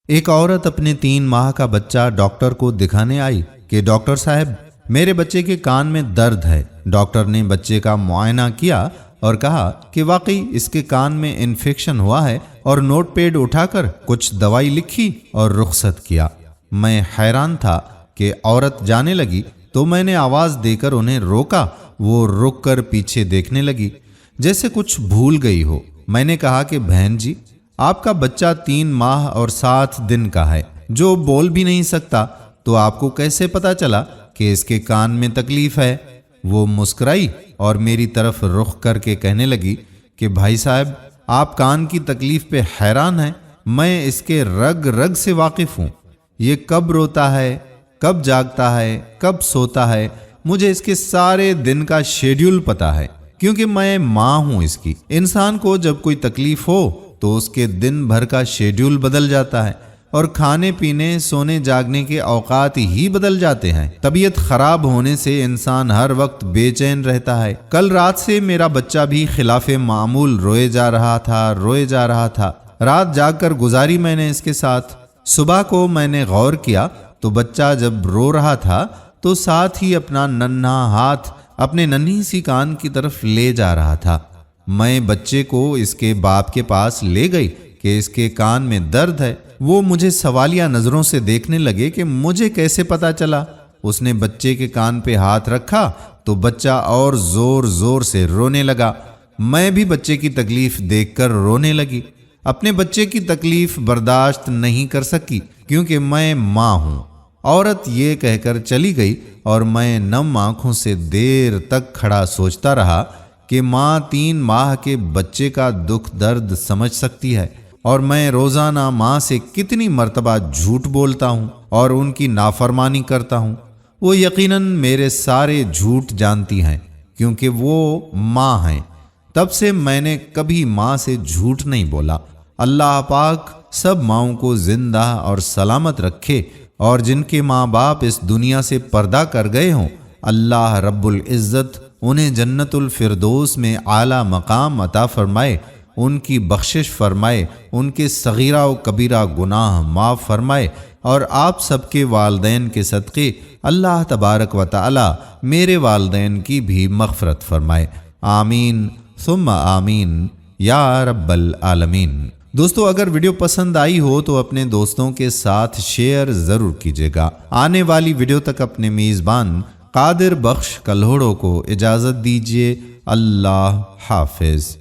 ایک عورت اپنے 3 ماہ کا بچہ ڈاکٹر کو دکھانے آئی کہ ڈاکٹر صاحب میرے بچے کے کان میں درد ہے۔ ڈاکٹر نے بچے کا معائنہ کیا اور کہا کہ واقعی اس کے کان میں انفیکشن ہوا ہے، اور نوٹ پیڈ اٹھا کر کچھ دوائی لکھی اور رخصت کیا۔ میں حیران تھا کہ عورت جانے لگی تو میں نے آواز دے کر انہیں روکا۔ وہ رک کر پیچھے دیکھنے لگی جیسے کچھ بھول گئی ہو۔ میں نے کہا کہ بہن جی، آپ کا بچہ 3 ماہ اور 7 دن کا ہے جو بول بھی نہیں سکتا، تو آپ کو کیسے پتا چلا کہ اس کے کان میں تکلیف ہے؟ وہ مسکرائی اور میری طرف رخ کر کے کہنے لگی کہ بھائی صاحب، آپ کان کی تکلیف پہ حیران ہیں، میں اس کے رگ رگ سے واقف ہوں۔ یہ کب روتا ہے، کب جاگتا ہے، کب سوتا ہے، مجھے اس کے سارے دن کا شیڈیول پتا ہے، کیونکہ میں ماں ہوں اس کی۔ انسان کو جب کوئی تکلیف ہو تو اس کے دن بھر کا شیڈیول بدل جاتا ہے، اور کھانے پینے، سونے جاگنے کے اوقات ہی بدل جاتے ہیں۔ طبیعت خراب ہونے سے انسان ہر وقت بے چین رہتا ہے۔ کل رات سے میرا بچہ بھی خلاف معمول روئے جا رہا تھا۔ رات جاگ کر گزاری میں نے اس کے ساتھ۔ صبح کو میں نے غور کیا تو بچہ جب رو رہا تھا تو ساتھ ہی اپنا ننھا ہاتھ اپنے ننھی سی کان کی طرف لے جا رہا تھا۔ میں بچے کو اس کے باپ کے پاس لے گئی کہ اس کے کان میں درد ہے۔ وہ مجھے سوالیہ نظروں سے دیکھنے لگے کہ مجھے کیسے پتا چلا۔ اس نے بچے کے کان پہ ہاتھ رکھا تو بچہ اور زور زور سے رونے لگا۔ میں بھی بچے کی تکلیف دیکھ کر رونے لگی۔ اپنے بچے کی تکلیف برداشت نہیں کر سکی کیونکہ میں ماں ہوں۔ عورت یہ کہہ کر چلی گئی اور میں نم آنکھوں سے دیر تک کھڑا سوچتا رہا کہ ماں 3 ماہ کے بچے کا دکھ درد سمجھ سکتی ہے، اور میں روزانہ ماں سے کتنی مرتبہ جھوٹ بولتا ہوں اور ان کی نافرمانی کرتا ہوں۔ وہ یقیناً میرے سارے جھوٹ جانتی ہیں کیونکہ وہ ماں ہیں۔ تب سے میں نے کبھی ماں سے جھوٹ نہیں بولا۔ اللہ پاک سب ماؤں کو زندہ اور سلامت رکھے، اور جن کے ماں باپ اس دنیا سے پردہ کر گئے ہوں، اللہ رب العزت انہیں جنت الفردوس میں اعلیٰ مقام عطا فرمائے، ان کی بخشش فرمائے، ان کے صغیرہ و کبیرہ گناہ معاف فرمائے، اور آپ سب کے والدین کے صدقے اللہ تبارک و تعالی میرے والدین کی بھی مغفرت فرمائے۔ آمین ثم آمین یا رب العالمین۔ دوستو، اگر ویڈیو پسند آئی ہو تو اپنے دوستوں کے ساتھ شیئر ضرور کیجیے گا۔ آنے والی ویڈیو تک اپنے میزبان قادر بخش کلہوڑو کو اجازت دیجیے۔ اللہ حافظ۔